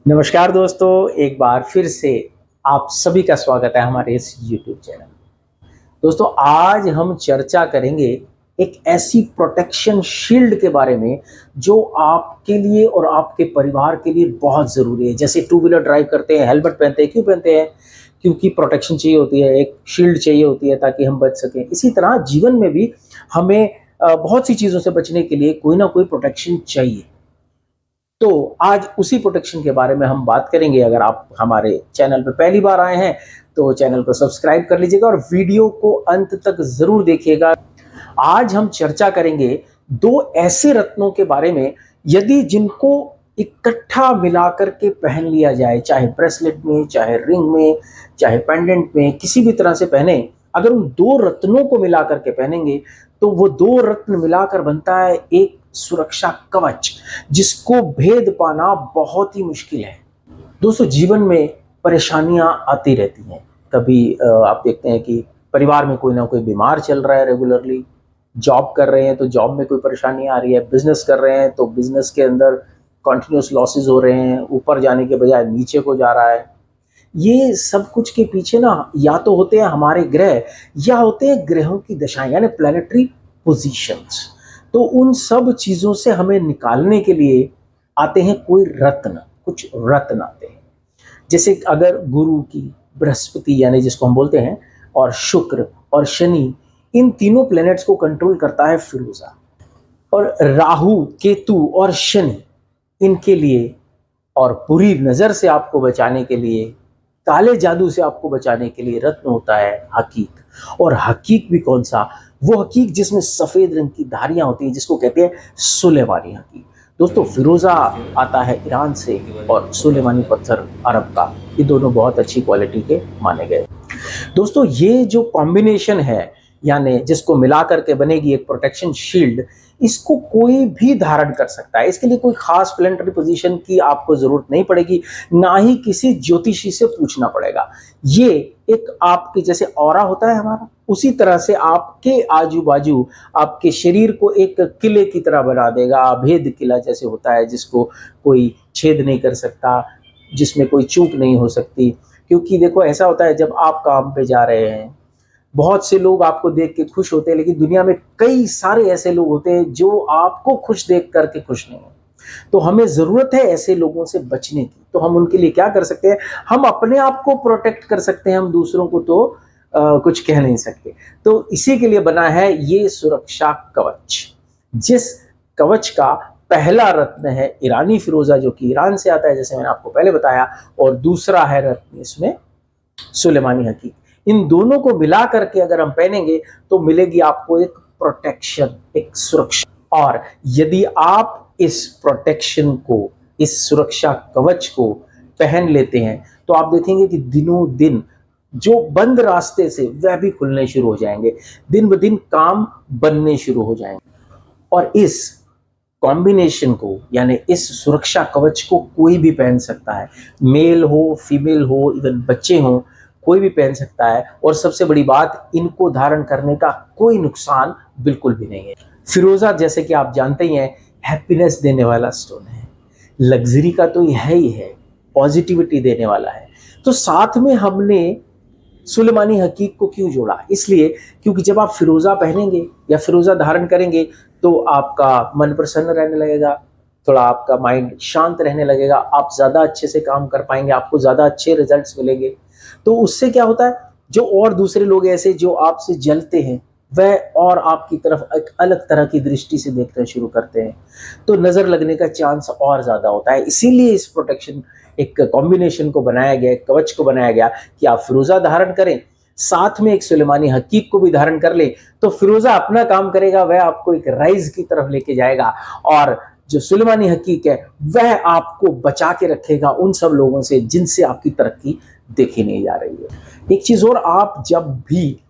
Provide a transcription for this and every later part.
नमस्कार दोस्तों, एक बार फिर से आप सभी का स्वागत है हमारे इस यूट्यूब चैनल। दोस्तों, आज हम चर्चा करेंगे एक ऐसी प्रोटेक्शन शील्ड के बारे में जो आपके लिए और आपके परिवार के लिए बहुत ज़रूरी है। जैसे टू व्हीलर ड्राइव करते हैं, हेलमेट पहनते हैं, क्यों पहनते हैं? क्योंकि प्रोटेक्शन चाहिए होती है, एक शील्ड चाहिए होती है ताकि हम बच सकें। इसी तरह जीवन में भी हमें बहुत सी चीज़ों से बचने के लिए कोई ना कोई प्रोटेक्शन चाहिए। तो आज उसी प्रोटेक्शन के बारे में हम बात करेंगे। अगर आप हमारे चैनल पे पहली बार आए हैं तो चैनल को सब्सक्राइब कर लीजिएगा और वीडियो को अंत तक ज़रूर देखिएगा। आज हम चर्चा करेंगे दो ऐसे रत्नों के बारे में, यदि जिनको इकट्ठा मिलाकर के पहन लिया जाए, चाहे ब्रेसलेट में, चाहे रिंग में, चाहे पेंडेंट में, किसी भी तरह से पहने, अगर उन दो रत्नों को मिलाकर के पहनेंगे तो वो दो रत्न मिलाकर बनता है एक सुरक्षा कवच, जिसको भेद पाना बहुत ही मुश्किल है। दोस्तों, जीवन में परेशानियां आती रहती हैं। कभी आप देखते हैं कि परिवार में कोई ना कोई बीमार चल रहा है रेगुलरली, जॉब कर रहे हैं तो जॉब में कोई परेशानी आ रही है, बिजनेस कर रहे हैं तो बिजनेस के अंदर कॉन्टिन्यूस लॉसेज हो रहे हैं, ऊपर जाने के बजाय नीचे को जा रहा है। ये सब कुछ के पीछे ना या तो होते हैं हमारे ग्रह, या होते हैं ग्रहों की दशाएं, यानी प्लैनेटरी पोजीशंस। तो उन सब चीज़ों से हमें निकालने के लिए आते हैं कोई रत्न, कुछ रत्न आते हैं। जैसे अगर गुरु की, बृहस्पति यानी जिसको हम बोलते हैं, और शुक्र और शनि, इन तीनों प्लैनेट्स को कंट्रोल करता है फिरोजा। और राहु, केतु और शनि, इनके लिए और बुरी नज़र से आपको बचाने के लिए, काले जादू से आपको बचाने के लिए रत्न होता है हकीक। और हकीक भी कौन सा? वो हकीक जिसमें सफ़ेद रंग की धारियां होती हैं, जिसको कहते हैं सुलेमानी हकीक। दोस्तों, फिरोज़ा आता है ईरान से और सुलेमानी पत्थर अरब का। ये दोनों बहुत अच्छी क्वालिटी के माने गए। दोस्तों, ये जो कॉम्बिनेशन है, यानी जिसको मिला करके बनेगी एक प्रोटेक्शन शील्ड, इसको कोई भी धारण कर सकता है। इसके लिए कोई खास प्लेनेटरी पोजीशन की आपको जरूरत नहीं पड़ेगी, ना ही किसी ज्योतिषी से पूछना पड़ेगा। ये एक आपके जैसे ऑरा होता है हमारा, उसी तरह से आपके आजू बाजू आपके शरीर को एक किले की तरह बना देगा। भेद किला जैसे होता है, जिसको कोई छेद नहीं कर सकता, जिसमें कोई चूक नहीं हो सकती। क्योंकि देखो, ऐसा होता है जब आप काम पे जा रहे हैं, बहुत से लोग आपको देख के खुश होते हैं, लेकिन दुनिया में कई सारे ऐसे लोग होते हैं जो आपको खुश देख करके खुश नहीं है। तो हमें जरूरत है ऐसे लोगों से बचने की। तो हम उनके लिए क्या कर सकते हैं? हम अपने आप को प्रोटेक्ट कर सकते हैं, हम दूसरों को तो कुछ कह नहीं सकते। तो इसी के लिए बना है ये सुरक्षा कवच, जिस कवच का पहला रत्न है ईरानी फिरोजा, जो कि ईरान से आता है, जैसे मैंने आपको पहले बताया, और दूसरा है रत्न इसमें सुलेमानी हकीक। इन दोनों को मिला करके अगर हम पहनेंगे तो मिलेगी आपको एक प्रोटेक्शन, एक सुरक्षा। और यदि आप इस प्रोटेक्शन को, इस सुरक्षा कवच को पहन लेते हैं, तो आप देखेंगे कि दिनों दिन जो बंद रास्ते से वह भी खुलने शुरू हो जाएंगे, दिन ब दिन काम बनने शुरू हो जाएंगे। और इस कॉम्बिनेशन को, यानी इस सुरक्षा कवच को कोई भी पहन सकता है, मेल हो, फीमेल हो, इवन बच्चे हों, कोई भी पहन सकता है। और सबसे बड़ी बात, इनको धारण करने का कोई नुकसान बिल्कुल भी नहीं है। फिरोजा, जैसे कि आप जानते ही हैं, हैप्पीनेस देने वाला स्टोन है, लग्जरी का तो यह ही है, पॉजिटिविटी देने वाला है। तो साथ में हमने सुलेमानी हकीक को क्यों जोड़ा? इसलिए क्योंकि जब आप फिरोजा पहनेंगे या फिरोजा धारण करेंगे तो आपका मन प्रसन्न रहने लगेगा, थोड़ा आपका माइंड शांत रहने लगेगा, आप ज़्यादा अच्छे से काम कर पाएंगे, आपको ज़्यादा अच्छे रिजल्ट्स मिलेंगे। तो उससे क्या होता है, जो और दूसरे लोग ऐसे जो आपसे जलते हैं, वह और आपकी तरफ एक अलग तरह की दृष्टि से देखना शुरू करते हैं, तो नज़र लगने का चांस और ज़्यादा होता है। इसीलिए इस प्रोटेक्शन एक कॉम्बिनेशन को बनाया गया, एक कवच को बनाया गया कि आप फिरोजा धारण करें, साथ में एक सुलेमानी हकीक को भी धारण कर ले, तो फिरोजा अपना काम करेगा, वह आपको एक राइज की तरफ लेके जाएगा। और जो सुलेमानी हकीक है, वह आपको बचा के रखेगा उन सब लोगों से जिनसे आपकी तरक्की देखी नहीं जा रही है। एक चीज और, आप जब भी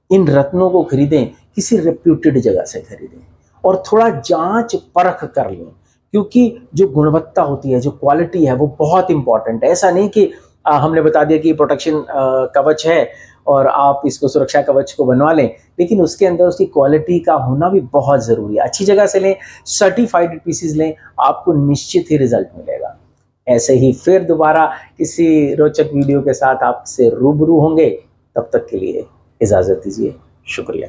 इन रत्नों को खरीदें, किसी रेप्यूटेड जगह से खरीदें और थोड़ा जांच परख कर लें, क्योंकि जो गुणवत्ता होती है, जो क्वालिटी है, वो बहुत इंपॉर्टेंट है। ऐसा नहीं कि हमने बता दिया कि प्रोटेक्शन कवच है और आप इसको सुरक्षा कवच को बनवा लें, लेकिन उसके अंदर उसकी क्वालिटी का होना भी बहुत ज़रूरी है। अच्छी जगह से लें, सर्टिफाइड पीसीज लें, आपको निश्चित ही रिजल्ट मिलेगा। ऐसे ही फिर दोबारा किसी रोचक वीडियो के साथ आपसे रूबरू होंगे। तब तक के लिए इजाज़त दीजिए। शुक्रिया।